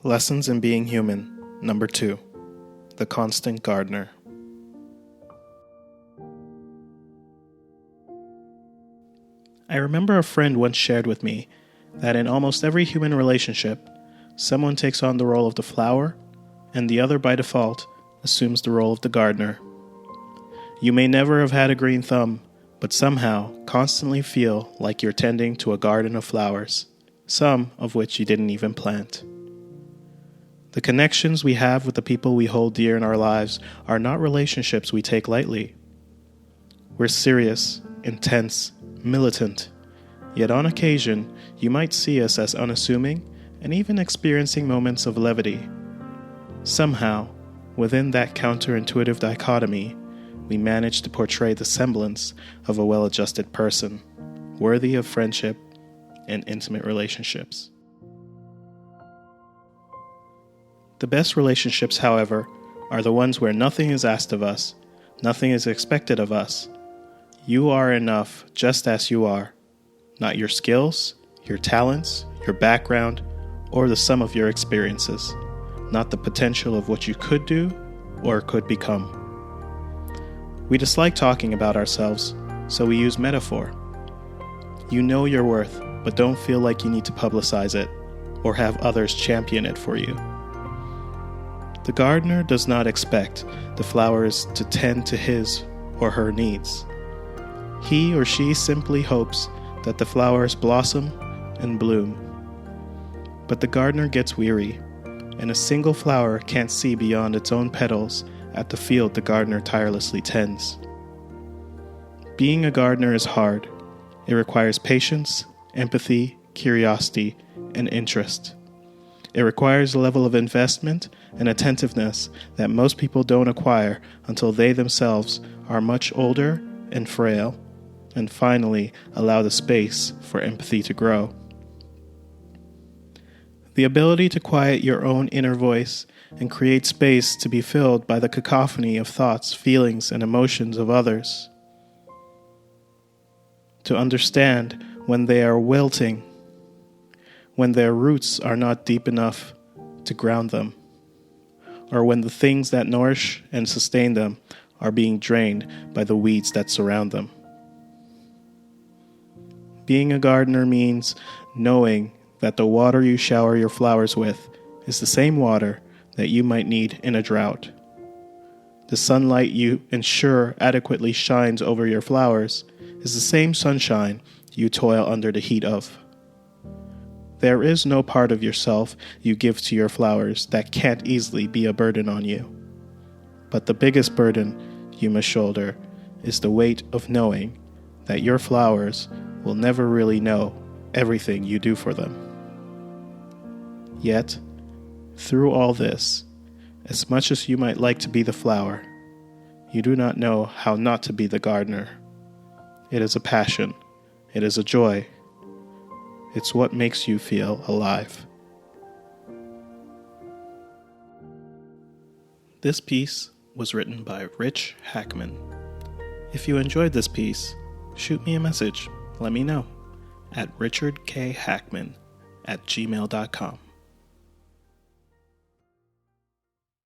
Lessons in Being Human, Number 2. The Constant Gardener. I remember a friend once shared with me that in almost every human relationship, someone takes on the role of the flower, and the other by default assumes the role of the gardener. You may never have had a green thumb, but somehow constantly feel like you're tending to a garden of flowers, some of which you didn't even plant. The connections we have with the people we hold dear in our lives are not relationships we take lightly. We're serious, intense, militant, yet on occasion you might see us as unassuming and even experiencing moments of levity. Somehow, within that counterintuitive dichotomy, we manage to portray the semblance of a well-adjusted person, worthy of friendship and intimate relationships. The best relationships, however, are the ones where nothing is asked of us, nothing is expected of us. You are enough just as you are, not your skills, your talents, your background, or the sum of your experiences, not the potential of what you could do or could become. We dislike talking about ourselves, so we use metaphor. You know your worth, but don't feel like you need to publicize it or have others champion it for you. The gardener does not expect the flowers to tend to his or her needs. He or she simply hopes that the flowers blossom and bloom. But the gardener gets weary, and a single flower can't see beyond its own petals at the field the gardener tirelessly tends. Being a gardener is hard. It requires patience, empathy, curiosity, and interest. It requires a level of investment and attentiveness that most people don't acquire until they themselves are much older and frail, and finally allow the space for empathy to grow. The ability to quiet your own inner voice and create space to be filled by the cacophony of thoughts, feelings, and emotions of others. To understand when they are wilting, when their roots are not deep enough to ground them, or when the things that nourish and sustain them are being drained by the weeds that surround them. Being a gardener means knowing that the water you shower your flowers with is the same water that you might need in a drought. The sunlight you ensure adequately shines over your flowers is the same sunshine you toil under the heat of. There is no part of yourself you give to your flowers that can't easily be a burden on you. But the biggest burden you must shoulder is the weight of knowing that your flowers will never really know everything you do for them. Yet, through all this, as much as you might like to be the flower, you do not know how not to be the gardener. It is a passion. It is a joy. It's what makes you feel alive. This piece was written by Rich Hackman. If you enjoyed this piece, shoot me a message. Let me know at richardkhackman@gmail.com.